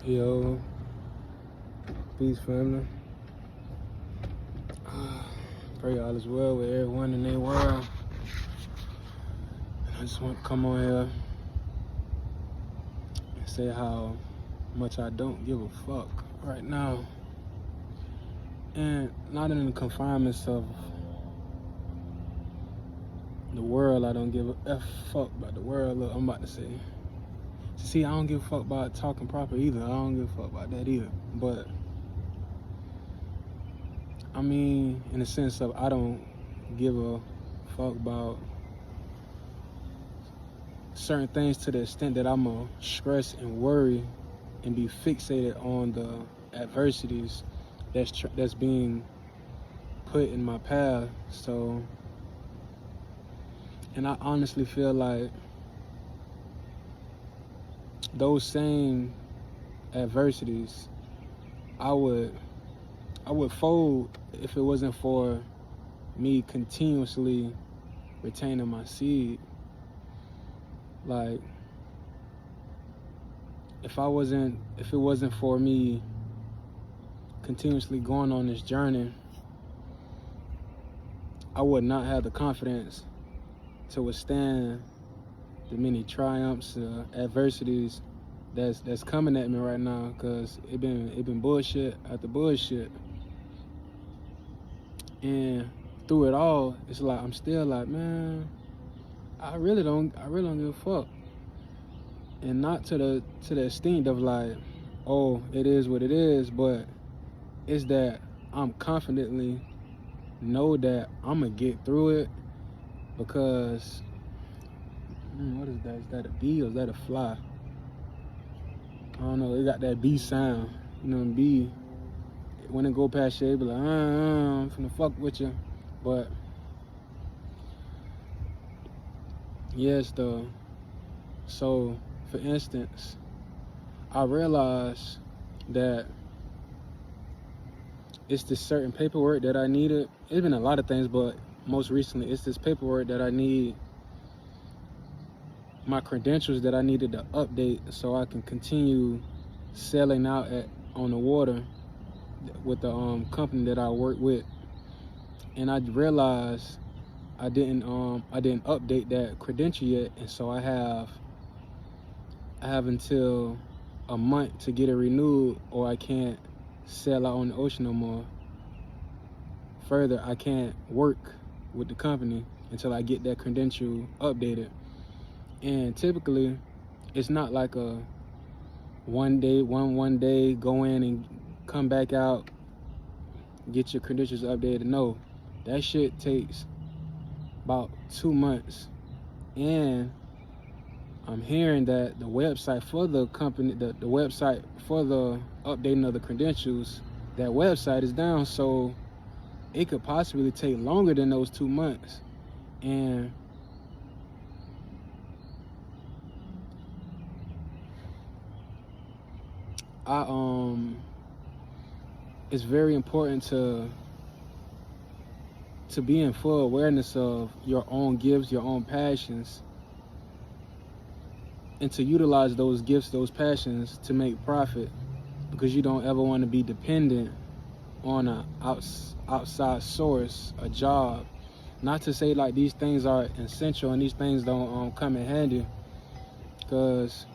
Yo, peace, family. Pray all is well with everyone in their world. I just want to come on here and say how much I don't give a fuck right now. And not in the confinements of the world, I don't give a fuck about the world. Look, I'm about to say. See, I don't give a fuck about talking proper either. I don't give a fuck about that either. But, I mean, in the sense of I don't give a fuck about certain things to the extent that I'm gonna stress and worry and be fixated on the adversities that's being put in my path. So, and I honestly feel like those same adversities, I would fold if it wasn't for me continuously retaining my seed. Like, if it wasn't for me continuously going on this journey, I would not have the confidence to withstand the many triumphs, adversities that's coming at me right now, cause it been bullshit after bullshit, and through it all, it's like I'm still like, man, I really don't give a fuck. And not to the extent of like, oh, it is what it is, but it's that I'm confidently know that I'm gonna get through it, because what is that? Is that a bee or is that a fly? I don't know. It got that bee sound. You know, bee, when it go past you, it be like, I'm finna fuck with you. But yes, though. So, for instance, I realized that it's this certain paperwork that I needed. It's been a lot of things, but most recently, it's this paperwork that I need, my credentials that I needed to update so I can continue selling out on the water with the company that I work with. And I realized I didn't update that credential yet, and so I have until a month to get it renewed, or I can't sell out on the ocean no more. Further, I can't work with the company until I get that credential updated. And typically, it's not like a one day go in and come back out, get your credentials updated. No, that shit takes about 2 months. And I'm hearing that the website for the company, the website for the updating of the credentials, that website is down, so it could possibly take longer than those 2 months. And it's very important to be in full awareness of your own gifts, your own passions, and to utilize those gifts, those passions to make profit, because you don't ever want to be dependent on a outside source, a job. Not to say like these things are essential and these things don't come in handy, because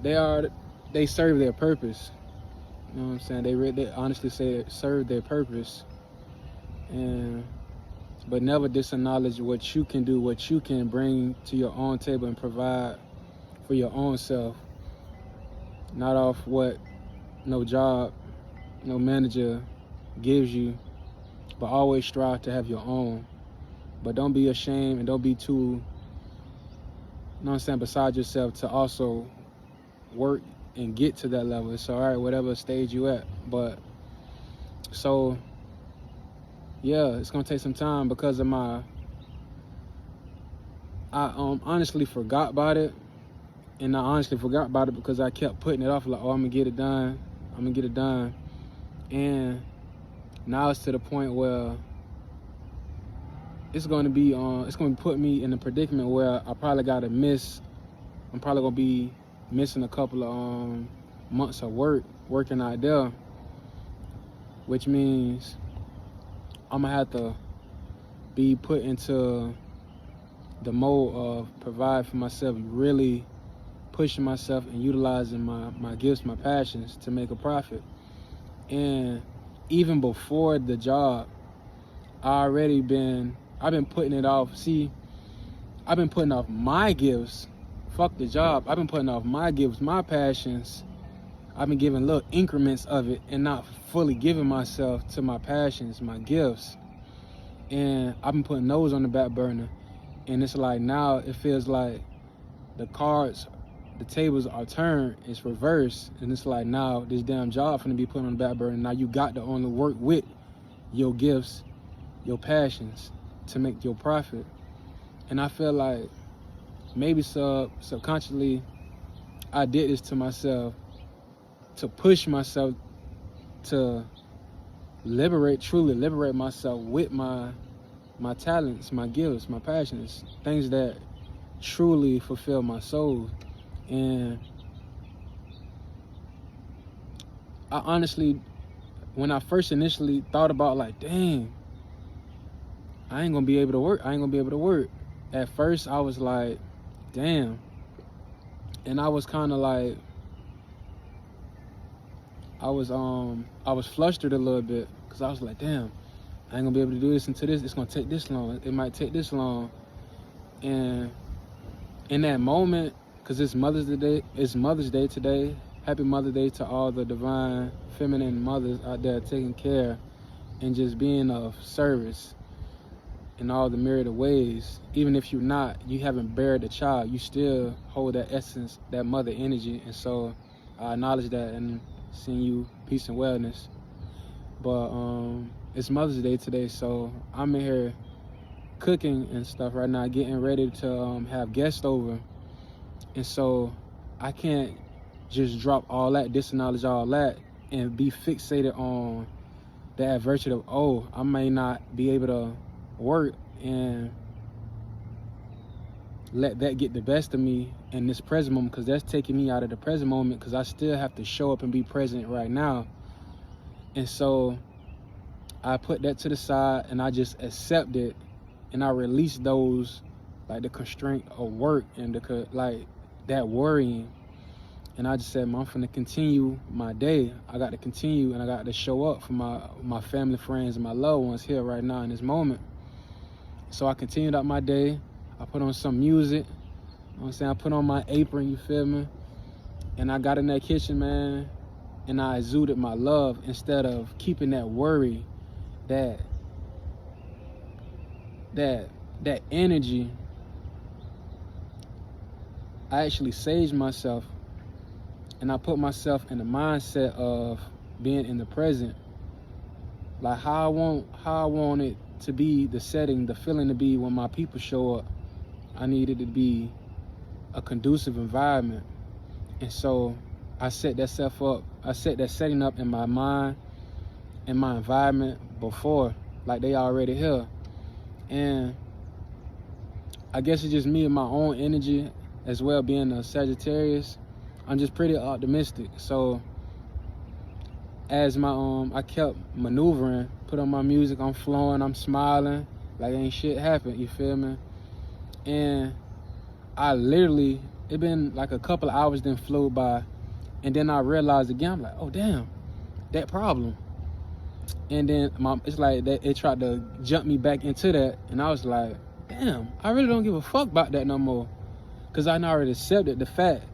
they serve their purpose. You know what I'm saying? They honestly say it serve their purpose, but never disacknowledge what you can do, what you can bring to your own table and provide for your own self. Not off what no job, no manager gives you, but always strive to have your own. But don't be ashamed and don't be too, you know what I'm saying, beside yourself to also work and get to that level. It's all right, whatever stage you at. But so yeah, it's gonna take some time because of I honestly forgot about it. And I honestly forgot about it because I kept putting it off, like, oh, I'm gonna get it done. And now it's to the point where it's gonna put me in a predicament where I'm probably gonna be missing a couple of months of working out there, which means I'm gonna have to be put into the mode of provide for myself, really pushing myself and utilizing my gifts, my passions to make a profit. And even before the job, I've been putting it off. See, I've been putting off my gifts. Fuck the job. I've been putting off my gifts, my passions. I've been giving little increments of it and not fully giving myself to my passions, my gifts. And I've been putting those on the back burner. And it's like now it feels like the tables are turned, it's reversed. And it's like now this damn job finna be put on the back burner. Now you got to only work with your gifts, your passions to make your profit. And I feel like maybe subconsciously I did this to myself to push myself to truly liberate myself with my talents, my gifts, my passions, things that truly fulfill my soul. And I honestly, when I first initially thought about like, dang, I ain't gonna be able to work. At first I was like, damn. And I was kind of like, I was flustered a little bit because I was like, damn, I ain't gonna be able to do this until this. It's gonna take this long. It might take this long. And in that moment, because it's Mother's Day today. Happy Mother's Day to all the divine feminine mothers out there taking care and just being of service in all the myriad of ways. Even if you haven't buried a child, you still hold that essence, that mother energy. And so I acknowledge that and send you peace and wellness. But it's Mother's Day today, so I'm in here cooking and stuff right now, getting ready to have guests over. And so I can't just drop all that, disacknowledge all that, and be fixated on the adversity of, oh, I may not be able to work, and let that get the best of me in this present moment, because that's taking me out of the present moment, because I still have to show up and be present right now. And so I put that to the side and I just accept it, and I release those, like the constraint of work and like that worrying. And I just said, I'm finna continue my day. I got to continue, and I got to show up for my family, friends, and my loved ones here right now in this moment. So I continued out my day. I put on some music. You know what I'm saying? I put on my apron, you feel me? And I got in that kitchen, man, and I exuded my love instead of keeping that worry, that energy. I actually saged myself, and I put myself in the mindset of being in the present, like how I want it to be, the setting, the feeling to be when my people show up. I needed to be a conducive environment, and so I set that setting up in my mind, in my environment before, like they already here. And I guess it's just me and my own energy as well, being a Sagittarius. I'm just pretty optimistic. So as I kept maneuvering, put on my music, I'm flowing, I'm smiling, like ain't shit happened, you feel me? And I literally, it been like a couple of hours then flew by, and then I realized again, I'm like, oh damn, that problem. And then it's like that it tried to jump me back into that, and I was like, damn, I really don't give a fuck about that no more. Cause I already accepted the fact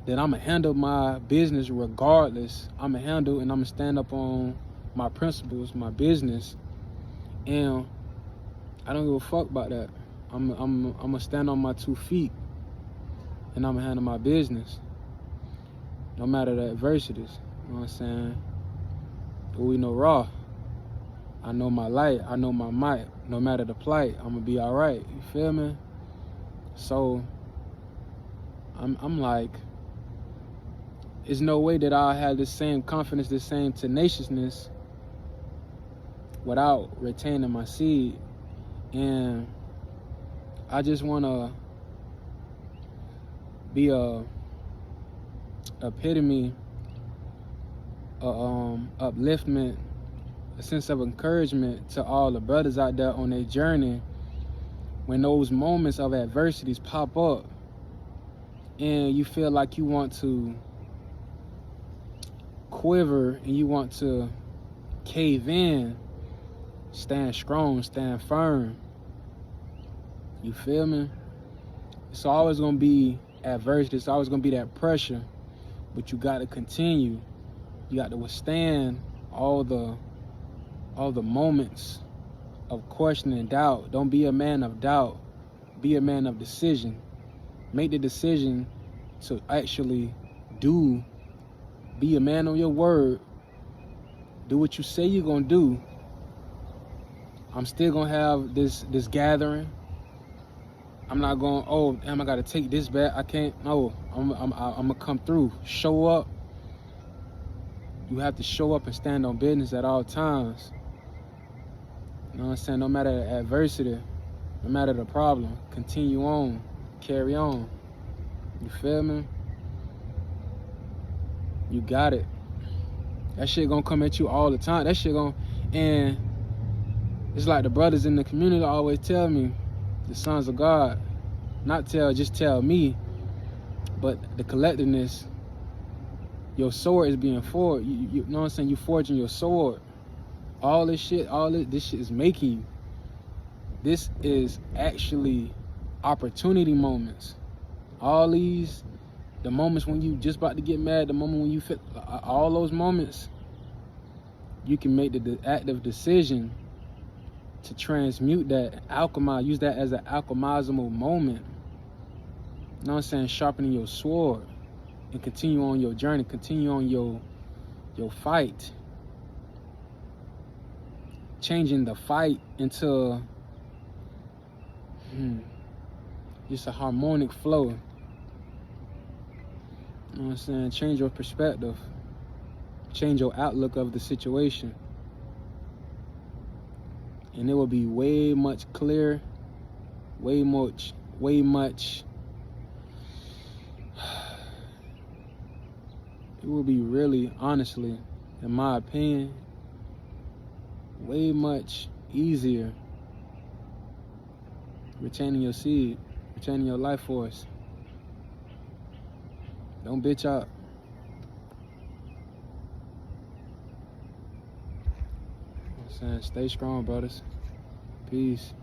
that I'ma handle my business regardless. I'ma handle and I'ma stand up on my principles, my business, and I don't give a fuck about that. I'ma stand on my 2 feet, and I'ma handle my business, no matter the adversities. You know what I'm saying? But we know raw. I know my light. I know my might. No matter the plight, I'ma be all right. You feel me? So I'm like, there's no way that I'll have the same confidence, the same tenaciousness without retaining my seed. And I just want to be a epitome, upliftment, a sense of encouragement to all the brothers out there on their journey when those moments of adversities pop up and you feel like you want to quiver and you want to cave in. Stand strong, stand firm. You feel me? It's always gonna be adversity, it's always gonna be that pressure, but you gotta continue. You got to withstand all the moments of question and doubt. Don't be a man of doubt. Be a man of decision. Make the decision to actually do. Be a man on your word. Do what you say you're gonna do. I'm still gonna have this gathering. I'm not going, oh damn, I gotta take this back. I can't. No, I'm gonna come through. Show up. You have to show up and stand on business at all times. You know what I'm saying? No matter the adversity, no matter the problem, continue on, carry on. You feel me? You got it. That shit gonna come at you all the time. That shit gonna, and it's like the brothers in the community always tell me, the sons of God, just tell me, but the collectiveness, your sword is being forged. You know what I'm saying? You forging your sword. All this shit is making you. This is actually opportunity moments. All these, the moments when you just about to get mad, the moment when you feel, all those moments, you can make the active decision to transmute that, use that as an alchemizable moment. You know what I'm saying? Sharpening your sword and continue on your journey, continue on your fight. Changing the fight into just a harmonic flow. You know what I'm saying? Change your perspective. Change your outlook of the situation. And it will be way much clearer, way much, it will be really, honestly, in my opinion, way much easier retaining your seed, retaining your life force. Don't bitch out. You know what I'm saying? Stay strong, brothers. Peace.